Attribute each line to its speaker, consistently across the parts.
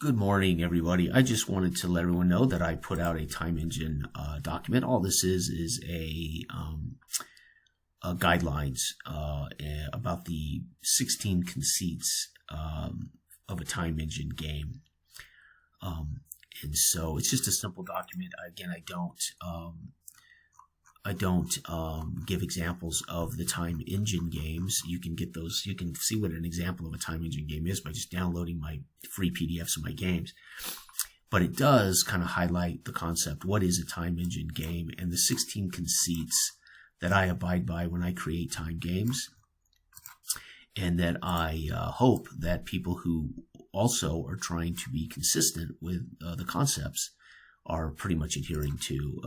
Speaker 1: Good morning, everybody. I just wanted to let everyone know that I put out a time engine document. All this is a guidelines about the 16 conceits of a time engine game. And so it's just a simple document. Again, I don't give examples of the time engine games. You can get those. You can see what an example of a time engine game is by just downloading my free PDFs of my games. But it does kind of highlight the concept. What is a time engine game and the 16 conceits that I abide by when I create time games, and that I hope that people who also are trying to be consistent with the concepts are pretty much adhering to.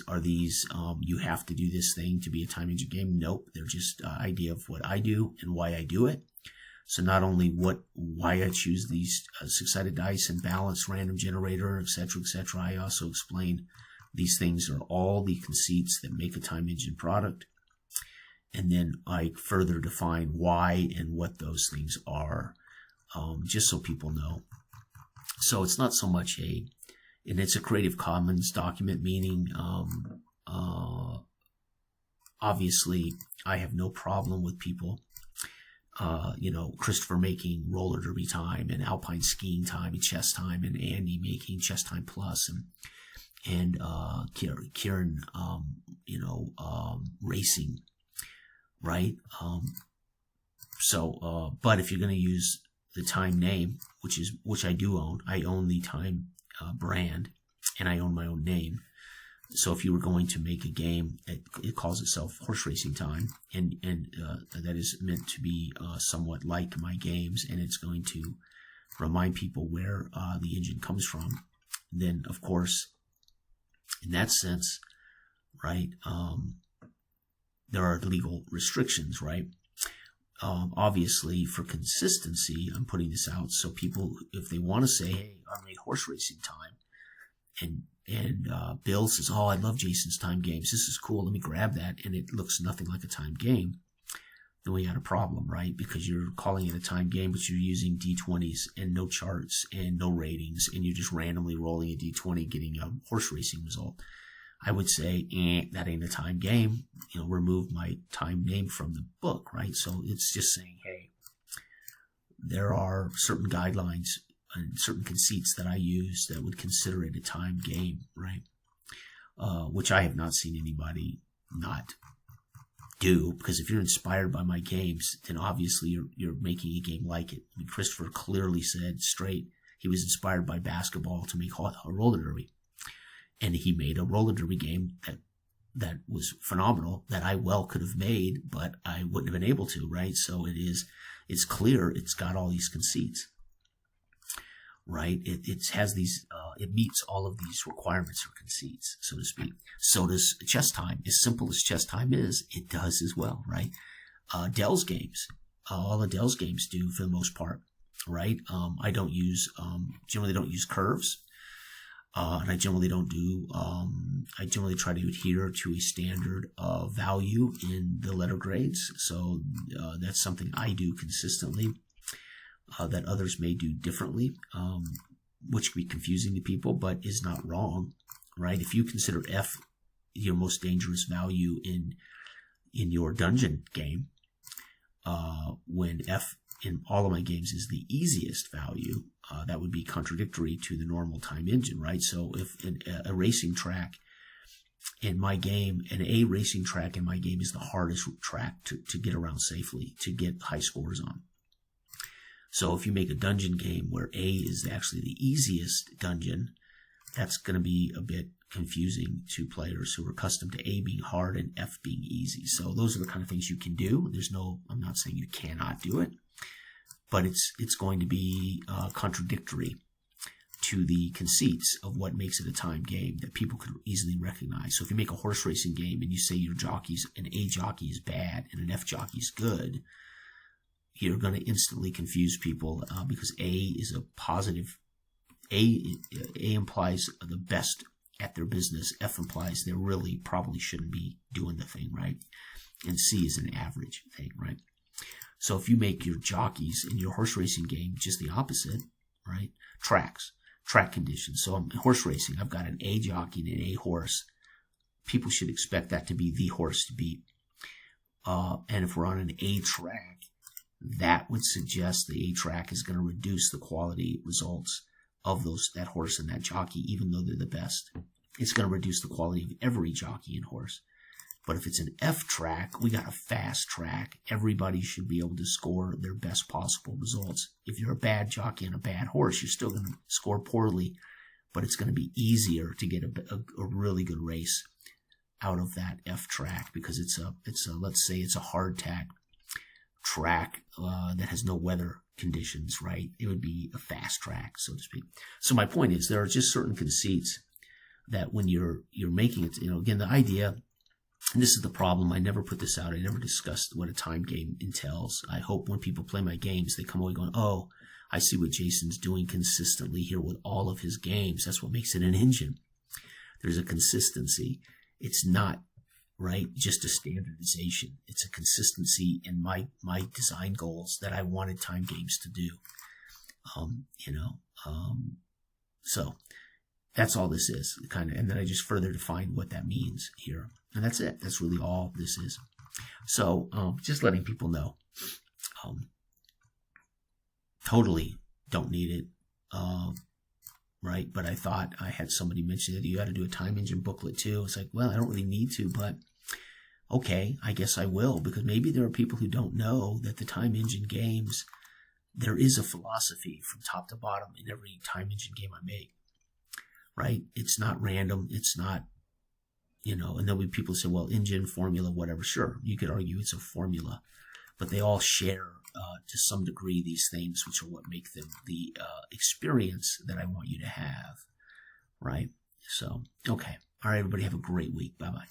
Speaker 1: Are these you have to do this thing to be a time engine game? Nope, they're just idea of what I do and why I do it. So not only why I choose these six-sided dice and balance, random generator, etc., etc. I also explain these things are all the conceits that make a time engine product, and then I further define why and what those things are, just so people know. So it's not so much and it's a Creative Commons document, meaning obviously I have no problem with people, Christopher making roller derby time and alpine skiing time and chess time, and Andy making chess time plus, and Kieran, racing, right? But if you're going to use the time name, which I do own, I own the time brand, and I own my own name. So if you were going to make a game, it calls itself Horse Racing Time, and that is meant to be somewhat like my games, and it's going to remind people where the engine comes from. Then, of course, in that sense, right, there are legal restrictions, right? Obviously, for consistency, I'm putting this out so people, if they want to say, hey, I made Horse Racing Time, and Bill says, oh, I love Jason's time games, this is cool, let me grab that, and it looks nothing like a time game, then we got a problem, right? Because you're calling it a time game, but you're using D20s and no charts and no ratings, and you're just randomly rolling a D20, getting a horse racing result. I would say, that ain't a time game. Remove my time name from the book, right? So it's just saying, hey, there are certain guidelines and certain conceits that I use that would consider it a time game, right? Which I have not seen anybody not do, because if you're inspired by my games, then obviously you're making a game like it. I mean, Christopher clearly said straight he was inspired by basketball to make a roller derby. And he made a roller derby game that was phenomenal, that I well could have made, but I wouldn't have been able to, right? So it's clear it's got all these conceits, right? It has these, it meets all of these requirements or conceits, so to speak. So does chess time. As simple as chess time is, it does as well, right? Dell's games, all the Dell's games do for the most part, right? I generally don't use curves. And I generally don't do, I generally try to adhere to a standard value in the letter grades. So that's something I do consistently that others may do differently, which can be confusing to people, but is not wrong, right? If you consider F your most dangerous value in your dungeon game, when F in all of my games is the easiest value, that would be contradictory to the normal time engine, right? So if a racing track in my game, an A racing track in my game is the hardest track to get around safely, to get high scores on. So if you make a dungeon game where A is actually the easiest dungeon, that's going to be a bit confusing to players who are accustomed to A being hard and F being easy. So those are the kind of things you can do. I'm not saying you cannot do it, but it's going to be contradictory to the conceits of what makes it a time game that people could easily recognize. So if you make a horse racing game and you say an A jockey is bad and an F jockey is good, you're going to instantly confuse people because A is a positive. A implies the best at their business. F implies they really probably shouldn't be doing the thing, right? And C is an average thing, right? So if you make your jockeys in your horse racing game just the opposite, right? Track conditions. So I'm horse racing. I've got an A jockey and an A horse. People should expect that to be the horse to beat. And if we're on an A track, that would suggest the A track is going to reduce the quality results of that horse and that jockey, even though they're the best. It's going to reduce the quality of every jockey and horse. But if it's an F track, we got a fast track. Everybody should be able to score their best possible results. If you're a bad jockey and a bad horse, you're still going to score poorly, but it's going to be easier to get a really good race out of that F track, because it's a let's say it's a hardtack track that has no weather conditions, right? It would be a fast track, so to speak. So my point is, there are just certain conceits that when you're making it, again, the idea, and this is the problem, I never put this out, I never discussed what a time game entails. I hope when people play my games, they come away going, oh, I see what Jason's doing consistently here with all of his games. That's what makes it an engine. There's a consistency. It's not, right, just a standardization. It's a consistency in my design goals that I wanted time games to do. So that's all this is, kind of, and then I just further define what that means here, and that's it. That's really all this is. So just letting people know, totally don't need it, right? But I thought I had somebody mention that you got to do a time engine booklet too. It's like, well, I don't really need to, but okay, I guess I will, because maybe there are people who don't know that the time engine games, there is a philosophy from top to bottom in every time engine game I make. Right? It's not random. It's not, and there'll be people who say, well, engine, formula, whatever. Sure, you could argue it's a formula, but they all share to some degree these things, which are what make them the experience that I want you to have. Right? So, okay. All right, everybody, have a great week. Bye-bye.